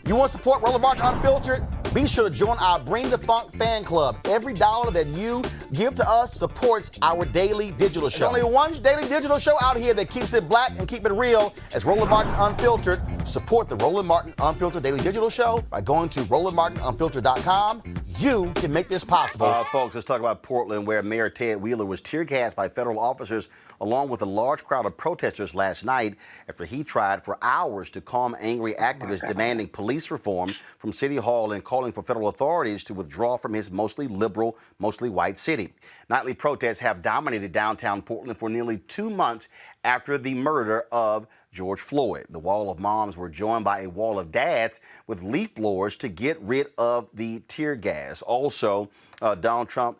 You want to support Roland Martin Unfiltered? Be sure to join our Bring the Funk fan club. Every dollar that you give to us supports our daily digital show. There's only one daily digital show out here that keeps it black and keep it real. It's Roland Martin Unfiltered. Support the Roland Martin Unfiltered daily digital show by going to RolandMartinUnfiltered.com. You can make this possible. Folks, let's talk about Portland, where Mayor Ted Wheeler was tear-gassed by federal officers along with a large crowd of protesters last night after he tried for hours to calm angry activists demanding police reform from City Hall and calling for federal authorities to withdraw from his mostly liberal, mostly white city. Nightly protests have dominated downtown Portland for nearly 2 months after the murder of George Floyd. The wall of moms were joined by a wall of dads with leaf blowers to get rid of the tear gas. Also, Donald Trump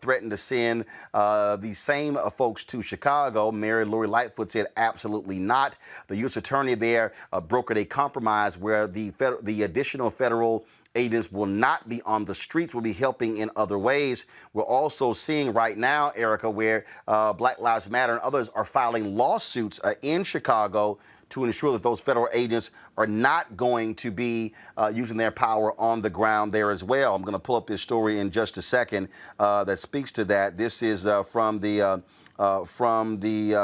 threatened to send the same folks to Chicago. Mayor Lori Lightfoot said absolutely not. The U.S. attorney there brokered a compromise where the additional federal agents will not be on the streets, will be helping in other ways. We're also seeing right now, Erica, where Black Lives Matter and others are filing lawsuits in Chicago to ensure that those federal agents are not going to be using their power on the ground there as well. I'm going to pull up this story in just a second that speaks to that. This is from the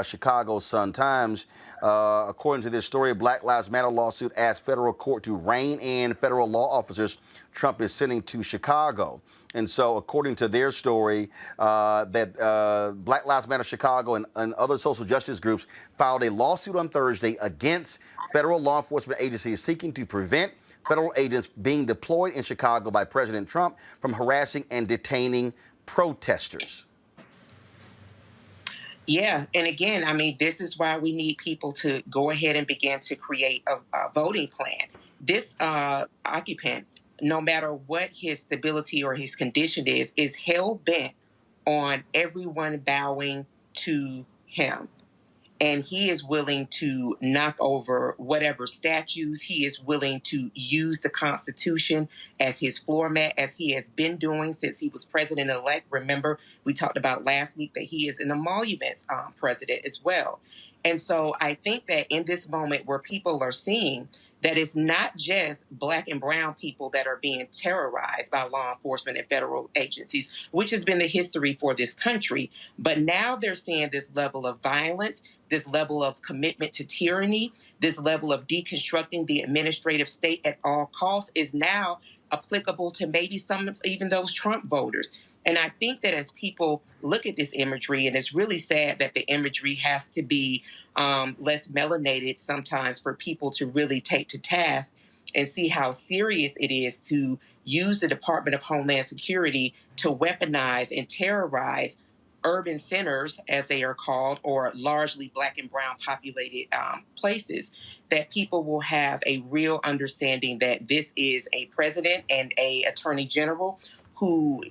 Chicago Sun-Times. According to this story, a Black Lives Matter lawsuit asks federal court to rein in federal law officers Trump is sending to Chicago. And so, according to their story, that Black Lives Matter Chicago and other social justice groups filed a lawsuit on Thursday against federal law enforcement agencies seeking to prevent federal agents being deployed in Chicago by President Trump from harassing and detaining protesters. Yeah, and again, I mean, this is why we need people to go ahead and begin to create a voting plan. This occupant, no matter what his stability or his condition is hell-bent on everyone bowing to him. And he is willing to knock over whatever statues. He is willing to use the Constitution as his floor mat, as he has been doing since he was president-elect. Remember, we talked about last week that he is an emoluments president as well. And so I think that in this moment where people are seeing that it's not just Black and brown people that are being terrorized by law enforcement and federal agencies, which has been the history for this country, but now they're seeing this level of violence, this level of commitment to tyranny, this level of deconstructing the administrative state at all costs is now applicable to maybe some of even those Trump voters. And I think that as people look at this imagery, and it's really sad that the imagery has to be less melanated sometimes for people to really take to task and see how serious it is to use the Department of Homeland Security to weaponize and terrorize urban centers, as they are called, or largely Black and brown populated places, that people will have a real understanding that this is a president and a attorney general who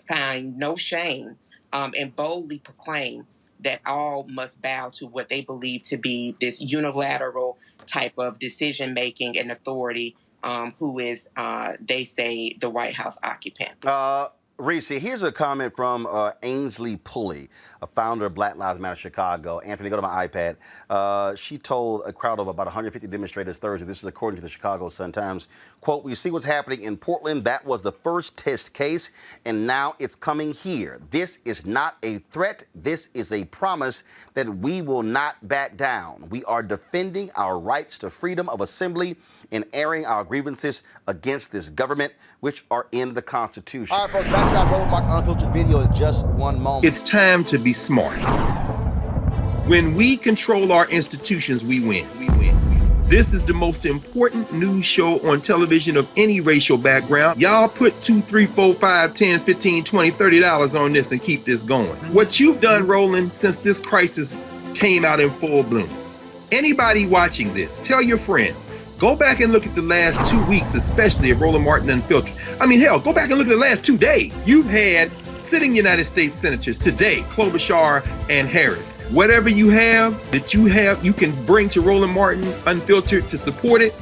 find no shame and boldly proclaim that all must bow to what they believe to be this unilateral type of decision-making and authority who is, they say, the White House occupant. Reese, here's a comment from Ainsley Pulley, a founder of Black Lives Matter Chicago. Anthony, go to my iPad. She told a crowd of about 150 demonstrators Thursday, this is according to the Chicago Sun-Times, quote, "We see what's happening in Portland. That was the first test case, and now it's coming here. This is not a threat. This is a promise that we will not back down. We are defending our rights to freedom of assembly and airing our grievances against this government, which are in the Constitution." All right, folks, back to our Roland Martin Unfiltered video in just one moment. It's time to be smart. When we control our institutions, we win. This is the most important news show on television of any racial background. Y'all put $2, $3, $4, $5, $10, $15, $20, $30 on this and keep this going. What you've done, Roland, since this crisis came out in full bloom. Anybody watching this, tell your friends. Go back and look at the last 2 weeks, especially of Roland Martin Unfiltered. I mean, hell, go back and look at the last 2 days. You've had sitting United States senators today, Klobuchar and Harris. Whatever you have that you can bring to Roland Martin Unfiltered to support it,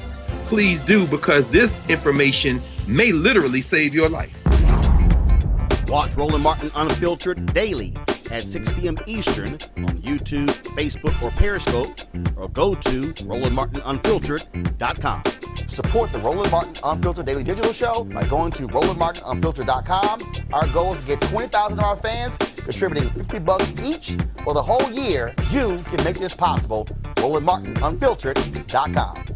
please do, because this information may literally save your life. Watch Roland Martin Unfiltered daily at 6 p.m. Eastern on YouTube, Facebook, or Periscope, or go to RolandMartinUnfiltered.com. support the Roland Martin Unfiltered Daily Digital Show by going to RolandMartinUnfiltered.com. Our goal is to get 20,000 of our fans contributing $50 each for the whole year. You can make this possible. RolandMartinUnfiltered.com.